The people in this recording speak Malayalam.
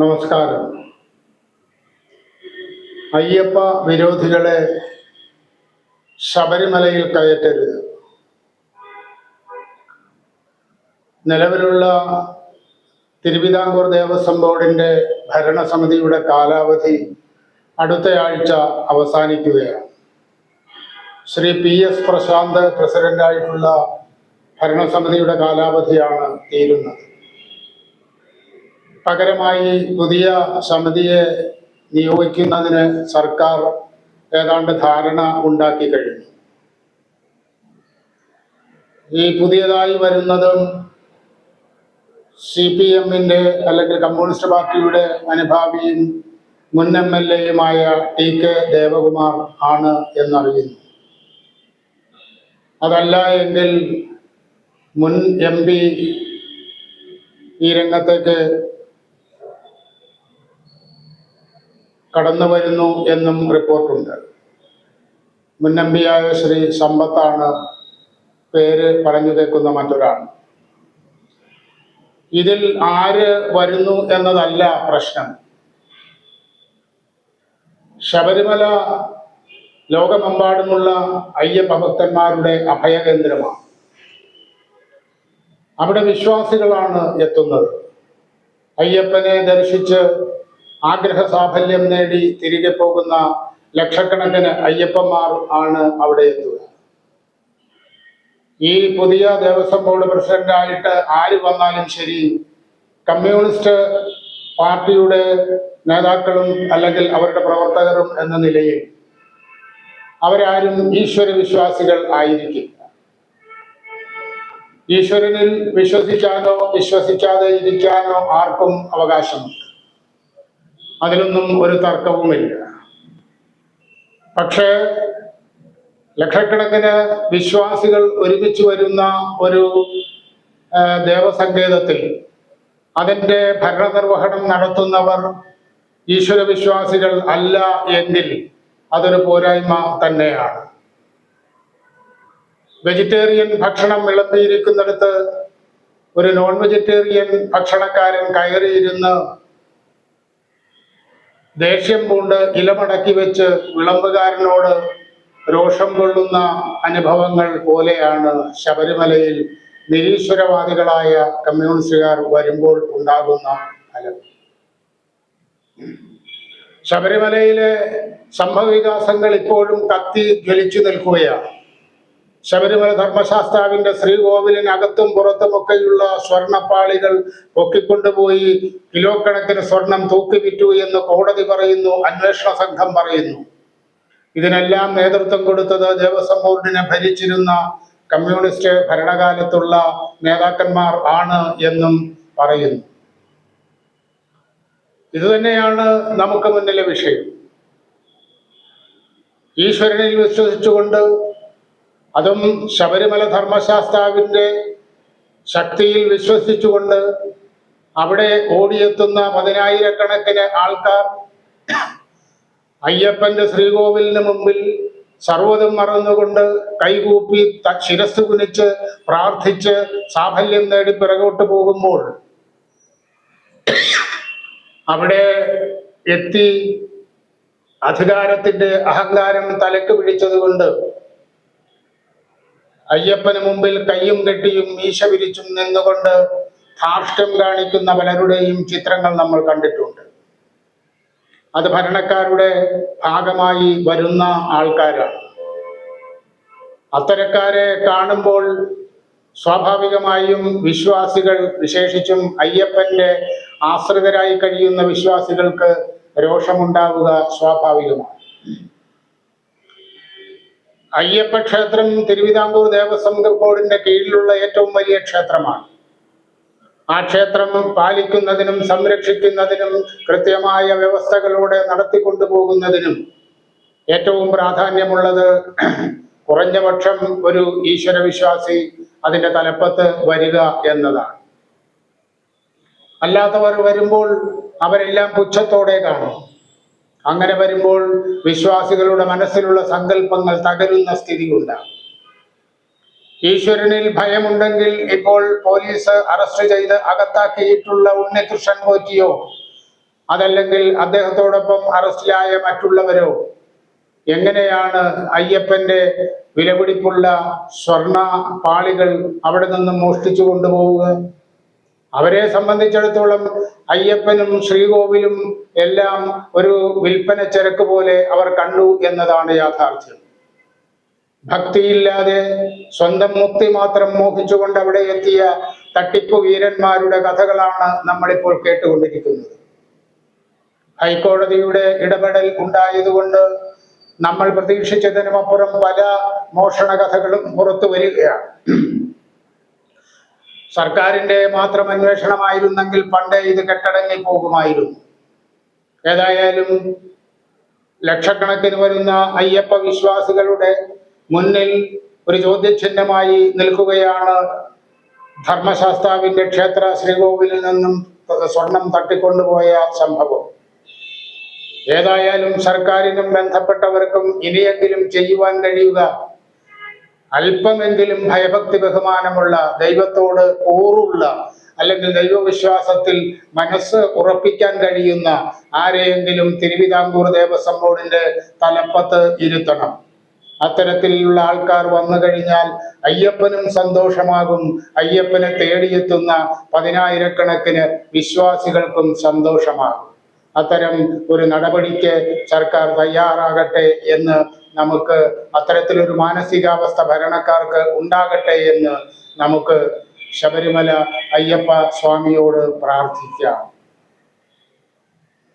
നമസ്കാരം. അയ്യപ്പ വിരോധികളെ ശബരിമലയിൽ കയറ്റരുത്. നിലവിലുള്ള തിരുവിതാംകൂർ ദേവസ്വം ബോർഡിൻ്റെ ഭരണസമിതിയുടെ കാലാവധി അടുത്തയാഴ്ച അവസാനിക്കുകയാണ്. ശ്രീ PS പ്രശാന്ത് പ്രസിഡന്റായിട്ടുള്ള ഭരണസമിതിയുടെ കാലാവധിയാണ് തീരുന്നത്. പകരമായി പുതിയ സമിതിയെ നിയോഗിക്കുന്നതിന് സർക്കാർ ഏതാണ്ട് ധാരണ ഉണ്ടാക്കി കഴിഞ്ഞു. ഈ പുതിയതായി വരുന്നതും CPM-ന്റെ അല്ലെങ്കിൽ കമ്മ്യൂണിസ്റ്റ് പാർട്ടിയുടെ അനുഭാവിയും മുൻ MLA-യുമായ TK ദേവകുമാർ ആണ് എന്നറിയുന്നു. അതല്ല എങ്കിൽ മുൻ MP ഈ രംഗത്തേക്ക് കടന്നു വരുന്നു എന്നും റിപ്പോർട്ടുണ്ട്. മുൻ MP-യായ ശ്രീ സമ്പത്താണ് പേര് പറഞ്ഞു കേൾക്കുന്ന മറ്റൊരാൾ. ഇതിൽ ആര് വരുന്നു എന്നതല്ല പ്രശ്നം. ശബരിമല ലോകമെമ്പാടുമുള്ള അയ്യപ്പ ഭക്തന്മാരുടെ അഭയകേന്ദ്രമാണ്. അവിടെ വിശ്വാസികളാണ് എത്തുന്നത്. അയ്യപ്പനെ ദർശിച്ച് ആഗ്രഹ സാഫല്യം നേടി തിരികെ പോകുന്ന ലക്ഷക്കണക്കിന് അയ്യപ്പന്മാർ ആണ് അവിടെ എത്തുക. ഈ പുതിയ ദേവസ്വം ബോർഡ് പ്രസിഡന്റായിട്ട് ആര് വന്നാലും ശരി, കമ്മ്യൂണിസ്റ്റ് പാർട്ടിയുടെ നേതാക്കളും അല്ലെങ്കിൽ അവരുടെ പ്രവർത്തകരും എന്ന നിലയിൽ അവരാരും ഈശ്വര വിശ്വാസികൾ ആയിരിക്കില്ല. ഈശ്വരനിൽ വിശ്വസിക്കാനോ വിശ്വസിക്കാതെ ഇരിക്കാനോ ആർക്കും അവകാശമുണ്ട്. അതിലൊന്നും ഒരു തർക്കവുമില്ല. പക്ഷേ ലക്ഷക്കണക്കിന് വിശ്വാസികൾ ഒരുമിച്ച് വരുന്ന ഒരു ദേവസങ്കേതത്തിൽ അതിൻ്റെ ഭരണനിർവഹണം നടത്തുന്നവർ ഈശ്വര വിശ്വാസികൾ അല്ല എങ്കിൽ അതൊരു പോരായ്മ തന്നെയാണ്. വെജിറ്റേറിയൻ ഭക്ഷണം വിളമ്പിയിരിക്കുന്നിടത്ത് ഒരു നോൺ വെജിറ്റേറിയൻ ഭക്ഷണക്കാരൻ കയറിയിരുന്ന് ദേഷ്യം പൂണ്ട് ഇലമടക്കി വെച്ച് വിളമ്പുകാരനോട് രോഷം കൊള്ളുന്ന അനുഭവങ്ങൾ പോലെയാണ് ശബരിമലയിൽ നിരീശ്വരവാദികളായ കമ്മ്യൂണിസ്റ്റുകാർ വരുമ്പോൾ ഉണ്ടാകുന്ന ഫലം. ശബരിമലയിലെ സംഭവവികാസങ്ങൾ ഇപ്പോഴും കത്തി ജ്വലിച്ചു നിൽക്കുകയാണ്. ശബരിമല ധർമ്മശാസ്താവിന്റെ ശ്രീകോവിലിനകത്തും പുറത്തുമൊക്കെയുള്ള സ്വർണപ്പാളികൾ പൊക്കിക്കൊണ്ടുപോയി കിലോ കണക്കിന് സ്വർണം തൂക്കിവിറ്റു എന്ന് കോടതി പറയുന്നു, അന്വേഷണ സംഘം പറയുന്നു. ഇതിനെല്ലാം നേതൃത്വം കൊടുത്തത് ദേവസ്വം ബോർഡിനെ ഭരിച്ചിരുന്ന കമ്മ്യൂണിസ്റ്റ് ഭരണകാലത്തുള്ള നേതാക്കന്മാർ ആണ് എന്നും പറയുന്നു. ഇതുതന്നെയാണ് നമുക്ക് മുന്നിലെ വിഷയം. ഈശ്വരനിൽ വിശ്വസിച്ചുകൊണ്ട്, അതും ശബരിമല ധർമ്മശാസ്താവിൻ്റെ ശക്തിയിൽ വിശ്വസിച്ചുകൊണ്ട് അവിടെ ഓടിയെത്തുന്ന പതിനായിരക്കണക്കിന് ആൾക്കാർ അയ്യപ്പന്റെ ശ്രീകോവിലിന് മുമ്പിൽ സർവ്വതും മറന്നുകൊണ്ട് കൈകൂപ്പി ശിരസ് കുനിച്ച് പ്രാർത്ഥിച്ച് സാഫല്യം നേടി പിറകോട്ട് പോകുമ്പോൾ അവിടെ എത്തി അധികാരത്തിന്റെ അഹങ്കാരം തലക്ക് പിടിച്ചതുകൊണ്ട് അയ്യപ്പന് മുമ്പിൽ കയ്യും കെട്ടിയും മീശ വിരിച്ചും നിന്നുകൊണ്ട് ധാർഷ്ട്യം കാണിക്കുന്ന പലരുടെയും ചിത്രങ്ങൾ നമ്മൾ കണ്ടിട്ടുണ്ട്. അത് ഭരണക്കാരുടെ ഭാഗമായി വരുന്ന ആൾക്കാരാണ്. അത്തരക്കാരെ കാണുമ്പോൾ സ്വാഭാവികമായും വിശ്വാസികൾ, വിശേഷിച്ചും അയ്യപ്പന്റെ ആശ്രിതരായി കഴിയുന്ന വിശ്വാസികൾക്ക് രോഷമുണ്ടാവുക സ്വാഭാവികമാണ്. അയ്യപ്പ ക്ഷേത്രം തിരുവിതാംകൂർ ദേവസ്വം ബോർഡിന്റെ കീഴിലുള്ള ഏറ്റവും വലിയ ക്ഷേത്രമാണ്. ആ ക്ഷേത്രം പാലിക്കുന്നതിനും സംരക്ഷിക്കുന്നതിനും കൃത്യമായ വ്യവസ്ഥകളോടെ നടത്തിക്കൊണ്ടുപോകുന്നതിനും ഏറ്റവും പ്രാധാന്യമുള്ളത് കുറഞ്ഞപക്ഷം ഒരു ഈശ്വര വിശ്വാസി അതിൻ്റെ തലപ്പത്ത് വരിക എന്നതാണ്. അല്ലാത്തവർ വരുമ്പോൾ അവരെല്ലാം പുച്ഛത്തോടെ കാണും. അങ്ങനെ വരുമ്പോൾ വിശ്വാസികളുടെ മനസ്സിലുള്ള സങ്കല്പങ്ങൾ തകരുന്ന സ്ഥിതി ഉണ്ടാകും. ഈശ്വരനിൽ ഭയമുണ്ടെങ്കിൽ ഇപ്പോൾ പോലീസ് അറസ്റ്റ് ചെയ്ത് അകത്താക്കിയിട്ടുള്ള ഉണ്ണികൃഷ്ണൻ പോറ്റിയോ അതല്ലെങ്കിൽ അദ്ദേഹത്തോടൊപ്പം അറസ്റ്റിലായ മറ്റുള്ളവരോ എങ്ങനെയാണ് അയ്യപ്പന്റെ വിലപിടിപ്പുള്ള സ്വർണ പാളികൾ അവിടെ നിന്നും മോഷ്ടിച്ചു കൊണ്ടുപോവുക? അവരെ സംബന്ധിച്ചിടത്തോളം അയ്യപ്പനും ശ്രീകോവിലും എല്ലാം ഒരു വിൽപ്പന ചരക്ക് പോലെ അവർ കണ്ടു എന്നതാണ് യാഥാർത്ഥ്യം. ഭക്തിയില്ലാതെ സ്വന്തം മുക്തി മാത്രം മോഹിച്ചുകൊണ്ട് അവിടെ എത്തിയ തട്ടിപ്പു വീരന്മാരുടെ കഥകളാണ് നമ്മളിപ്പോൾ കേട്ടുകൊണ്ടിരിക്കുന്നത്. ഹൈക്കോടതിയുടെ ഇടപെടൽ ഉണ്ടായതുകൊണ്ട് നമ്മൾ പ്രതീക്ഷിച്ചതിനുമപ്പുറം പല മോഷണ കഥകളും പുറത്തു വരികയാണ്. സർക്കാരിന്റെ മാത്രം അന്വേഷണമായിരുന്നെങ്കിൽ പണ്ടേ ഇത് കെട്ടടങ്ങി പോകുമായിരുന്നു. ഏതായാലും ലക്ഷക്കണക്കിന് വരുന്ന അയ്യപ്പ വിശ്വാസികളുടെ മുന്നിൽ ഒരു ചോദ്യചിഹ്നമായി നിൽക്കുകയാണ് ധർമ്മശാസ്താവിന്റെ ക്ഷേത്ര ശ്രീകോവിലിൽ നിന്നും സ്വർണം തട്ടിക്കൊണ്ടുപോയ സംഭവം. ഏതായാലും സർക്കാരിനും ബന്ധപ്പെട്ടവർക്കും ഇനിയെങ്കിലും ചെയ്യുവാൻ കഴിയുക അല്പമെങ്കിലും ഭയഭക്തി ബഹുമാനമുള്ള, ദൈവത്തോട് കൂറുള്ള, അല്ലെങ്കിൽ ദൈവവിശ്വാസത്തിൽ മനസ്സ് ഉറപ്പിക്കാൻ കഴിയുന്ന ആരെയെങ്കിലും തിരുവിതാംകൂർ ദേവസ്വം ബോർഡിന്റെ തലപ്പത്ത് ഇരുത്തണം. അത്തരത്തിലുള്ള ആൾക്കാർ വന്നു കഴിഞ്ഞാൽ അയ്യപ്പനും സന്തോഷമാകും, അയ്യപ്പനെ തേടിയെത്തുന്ന പതിനായിരക്കണക്കിന് വിശ്വാസികൾക്കും സന്തോഷമാകും. അത്തരം ഒരു നടപടിക്ക് സർക്കാർ തയ്യാറാകട്ടെ എന്ന് നമുക്ക്, അത്തരത്തിലൊരു മാനസികാവസ്ഥ ഭരണക്കാർക്ക് ഉണ്ടാകട്ടെ എന്ന് നമുക്ക് ശബരിമല അയ്യപ്പ സ്വാമിയോട് പ്രാർത്ഥിക്കാം.